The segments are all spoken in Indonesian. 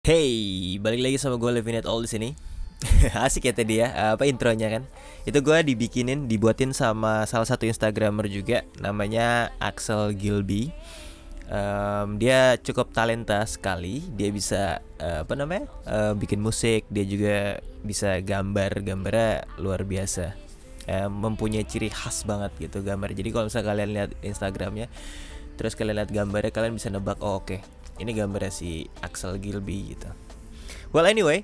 Hey, balik lagi sama gue Levinet All di sini. Asik ya tadi ya, apa intronya kan? Itu gue dibuatin sama salah satu Instagramer juga, namanya Axel Gilby. Dia cukup talenta sekali. Dia bisa bikin musik. Dia juga bisa gambar, gambarnya luar biasa. Mempunyai ciri khas banget gitu gambar. Jadi kalau misalnya kalian lihat Instagramnya, terus kalian lihat gambarnya, kalian bisa nebak, oh oke, ini gambarnya si Axel Gilby gitu. Well anyway,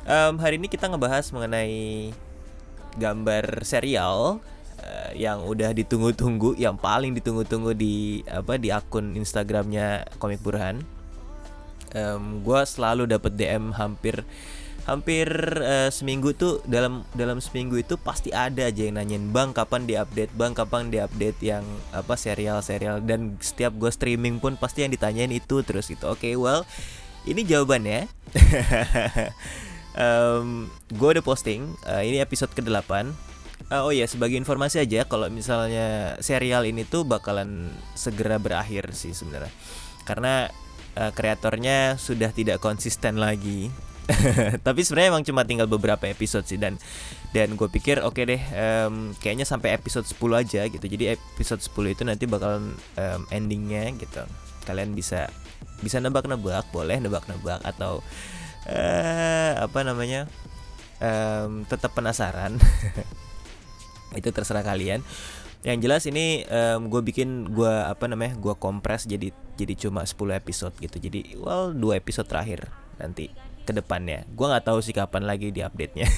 hari ini kita ngebahas mengenai gambar serial yang udah ditunggu-tunggu, yang paling ditunggu-tunggu di akun Instagramnya Komik Burhan. Gue selalu dapet DM hampir seminggu tuh, dalam seminggu itu pasti ada aja yang nanyain, bang kapan diupdate yang serial, dan setiap gue streaming pun pasti yang ditanyain itu terus gitu. Oke, well ini jawabannya. Gue udah posting, ini episode ke-8. Oh ya, sebagai informasi aja, kalau misalnya serial ini tuh bakalan segera berakhir sih sebenarnya, karena kreatornya sudah tidak konsisten lagi. Tapi sebenarnya emang cuma tinggal beberapa episode sih, dan gue pikir oke deh, kayaknya sampai episode 10 aja gitu. Jadi episode 10 itu nanti bakalan endingnya gitu. Kalian bisa nebak-nebak, boleh nebak-nebak, atau tetap penasaran. Itu terserah kalian. Yang jelas ini gue kompres jadi cuma 10 episode gitu. Jadi 2 episode terakhir nanti ke depannya. Gue nggak tahu sih kapan lagi di update-nya.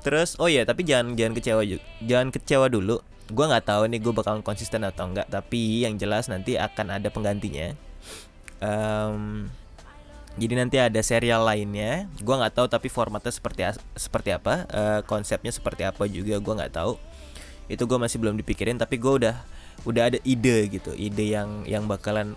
Terus tapi jangan kecewa dulu. Gue nggak tahu nih gue bakalan konsisten atau enggak. Tapi yang jelas nanti akan ada penggantinya. Jadi nanti ada serial lainnya. Gue nggak tahu tapi formatnya seperti apa, konsepnya seperti apa juga gue nggak tahu. Itu gue masih belum dipikirin. Tapi gue udah ada ide gitu, ide yang bakalan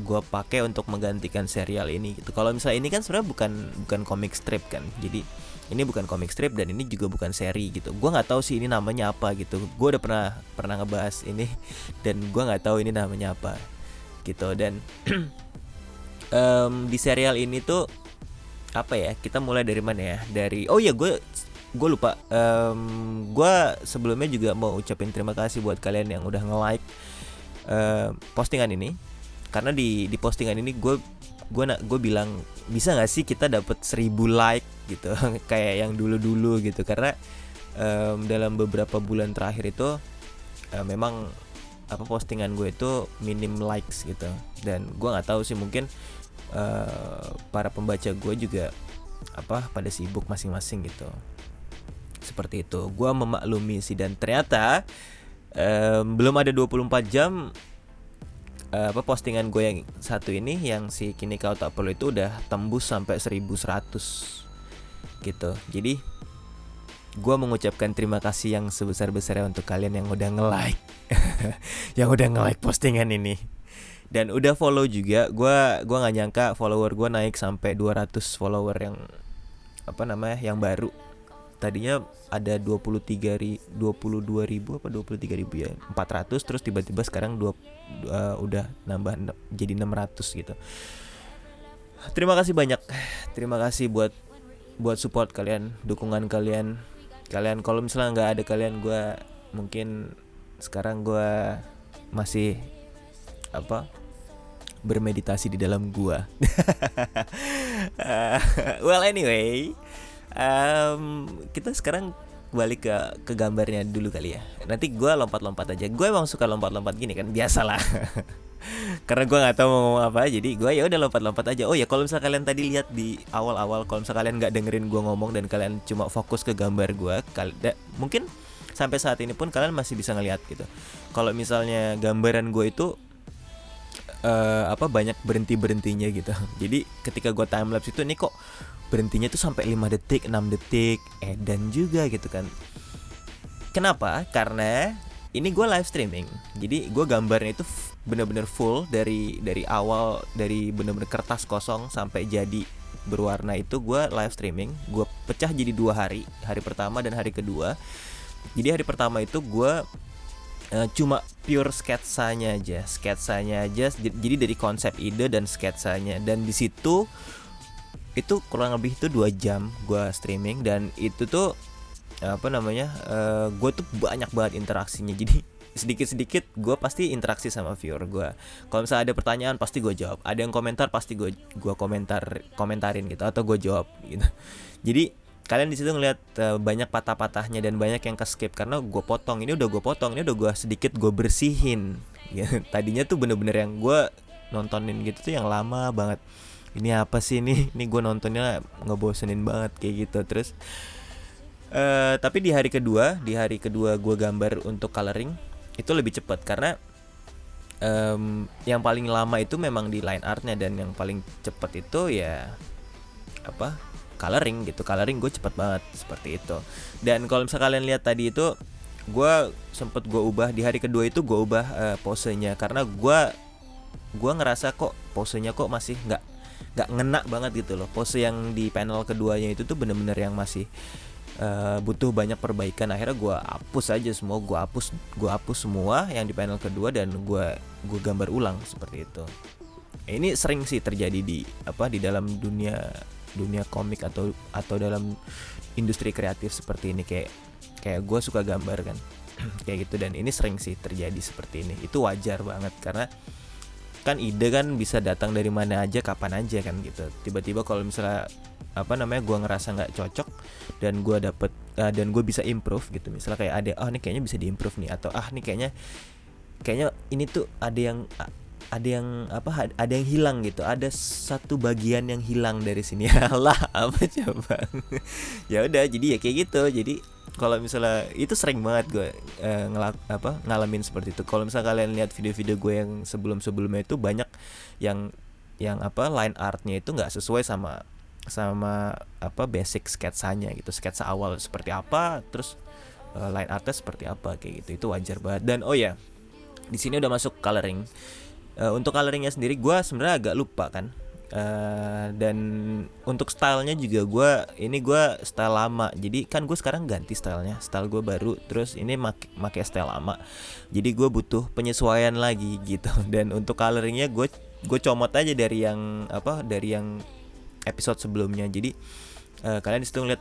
gue pakai untuk menggantikan serial ini gitu. Kalau misalnya ini kan sebenarnya bukan comic strip kan, jadi ini bukan comic strip dan ini juga bukan seri gitu. Gue nggak tahu sih ini namanya apa gitu. Gue udah pernah ngebahas ini dan gue nggak tahu ini namanya apa gitu. Dan di serial ini tuh apa ya? Kita mulai dari mana ya? Gue lupa. Gue sebelumnya juga mau ucapin terima kasih buat kalian yang udah nge-like postingan ini. Karena di postingan ini gue bilang, bisa nggak sih kita dapat 1000 like gitu, kayak yang dulu gitu. Karena dalam beberapa bulan terakhir itu memang postingan gue itu minim likes gitu. Dan gue nggak tahu sih, mungkin para pembaca gue juga pada sibuk masing-masing gitu. Seperti itu. Gue memaklumi sih, dan ternyata belum ada 24 jam postingan gue yang satu ini, yang si Kini Kau Tak Perlu itu udah tembus sampai 1100 gitu. Jadi gue mengucapkan terima kasih yang sebesar-besarnya untuk kalian yang udah nge-like yang udah nge-like postingan ini dan udah follow juga. Gue nggak nyangka follower gue naik sampai 200 follower yang baru. Tadinya ada 22 ribu 23 ribu ya, 400, terus tiba-tiba sekarang udah nambah jadi 600 gitu. Terima kasih banyak. Terima kasih buat support kalian, dukungan kalian. Kalau misalnya nggak ada kalian, gue mungkin sekarang gue masih bermeditasi di dalam gua. Well anyway, kita sekarang balik ke gambarnya dulu kali ya. Nanti gue lompat-lompat aja. Gue emang suka lompat-lompat gini kan, biasalah. Karena gue nggak tahu mau ngomong apa, jadi gue ya udah lompat-lompat aja. Oh ya, kalau misalnya kalian tadi lihat di awal-awal, kalau misalnya kalian nggak dengerin gue ngomong dan kalian cuma fokus ke gambar gue, mungkin sampai saat ini pun kalian masih bisa ngelihat gitu. Kalau misalnya gambaran gue itu banyak berhentinya gitu. Jadi ketika gue timelapse itu, nih kok berhentinya tuh sampai 5 detik, 6 detik, dan juga gitu kan. Kenapa? Karena ini gue live streaming. Jadi gue gambarnya itu benar-benar full dari awal, dari benar-benar kertas kosong sampai jadi berwarna, itu gue live streaming. Gue pecah jadi 2 hari pertama dan hari kedua. Jadi hari pertama itu gue cuma pure sketsanya aja. Jadi dari konsep ide dan sketsanya, dan di situ itu kurang lebih itu 2 jam gue streaming. Dan itu tuh gue tuh banyak banget interaksinya. Jadi sedikit-sedikit gue pasti interaksi sama viewer gue. Kalau misalnya ada pertanyaan pasti gue jawab, ada yang komentar pasti gue komentarin gitu, atau gue jawab gitu. Jadi kalian di situ ngeliat banyak patah-patahnya dan banyak yang ke skip karena gue potong. Ini udah gue sedikit gue bersihin gitu. Tadinya tuh bener-bener yang gue nontonin gitu tuh yang lama banget. Ini apa sih ini gue nontonnya ngebosenin banget kayak gitu. Terus tapi di hari kedua gue gambar untuk coloring itu lebih cepat karena yang paling lama itu memang di line artnya, dan yang paling cepat itu ya coloring gitu. Coloring gue cepet banget seperti itu. Dan kalau misalnya kalian lihat tadi itu gue ubah di hari kedua itu, gue ubah posenya karena gue ngerasa kok posenya kok masih nggak ngena banget gitu loh. Pose yang di panel keduanya itu tuh bener-bener yang masih butuh banyak perbaikan. Akhirnya gue hapus aja semua, gue hapus semua yang di panel kedua dan gue gambar ulang seperti itu. Ini sering sih terjadi di dalam dunia komik atau dalam industri kreatif seperti ini. Kayak gue suka gambar kan kayak gitu, dan ini sering sih terjadi seperti ini. Itu wajar banget karena kan ide kan bisa datang dari mana aja kapan aja kan gitu. Tiba-tiba kalau misalnya gue ngerasa nggak cocok dan gue dapet dan gue bisa improve gitu. Misalnya kayak ada ini kayaknya bisa diimprove nih, atau nih kayaknya ini tuh ada yang hilang gitu, ada satu bagian yang hilang dari sini. Lah apa coba. Ya udah, jadi ya kayak gitu. Jadi kalau misalnya itu sering banget gue ngalamin seperti itu. Kalau misalnya kalian lihat video-video gue yang sebelumnya itu banyak yang line artnya itu nggak sesuai sama basic sketsanya gitu. Sketsa awal seperti apa, terus line artnya seperti apa kayak gitu. Itu wajar banget. Dan di sini udah masuk coloring. Untuk coloringnya sendiri gue sebenarnya agak lupa kan. Dan untuk stylenya juga gue style lama. Jadi kan gue sekarang ganti stylenya, style gue baru. Terus ini pakai style lama. Jadi gue butuh penyesuaian lagi gitu. Dan untuk coloringnya gue comot aja dari yang episode sebelumnya. Jadi kalian di situ ngeliat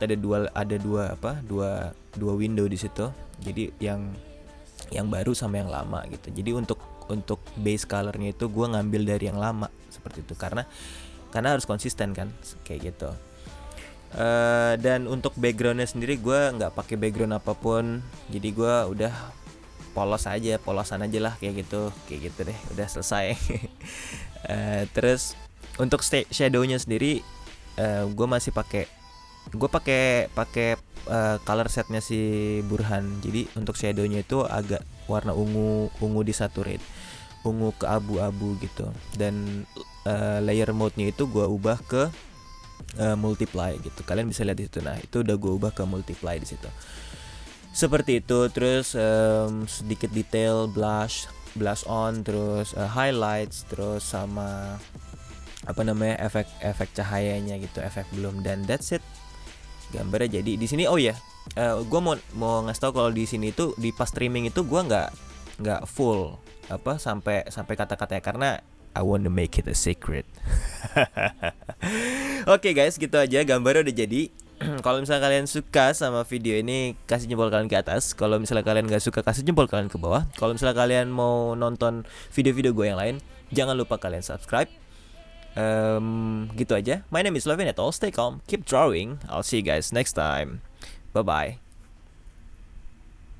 ada dua window di situ. Jadi yang baru sama yang lama gitu. Jadi untuk base colornya itu gue ngambil dari yang lama seperti itu karena harus konsisten kan kayak gitu. Dan untuk backgroundnya sendiri gue nggak pakai background apapun. Jadi gue udah polosan aja lah kayak gitu deh, udah selesai. Terus untuk shadownya sendiri gue masih pakai color setnya si Burhan. Jadi untuk shadownya itu agak warna ungu disaturate, ungu ke abu-abu gitu. Dan layer mode-nya itu gue ubah ke multiply gitu. Kalian bisa lihat di situ. Nah, itu udah gue ubah ke multiply di situ. Seperti itu. Terus sedikit detail blush on, terus highlights, terus sama efek cahayanya gitu, efek belum, dan that's it. Gambarnya jadi di sini. Gue mau ngasih tau kalau di sini itu di pas streaming itu gue nggak full sampai kata-katanya karena I want to make it a secret. Oke guys, gitu aja, gambarnya udah jadi. Kalau misalnya kalian suka sama video ini, kasih jempol kalian ke atas. Kalau misalnya kalian nggak suka, kasih jempol kalian ke bawah. Kalau misalnya kalian mau nonton video-video gue yang lain, jangan lupa kalian subscribe. Gitu aja. My name is Levin at all. Stay calm, keep drawing. I'll see you guys next time. Bye bye.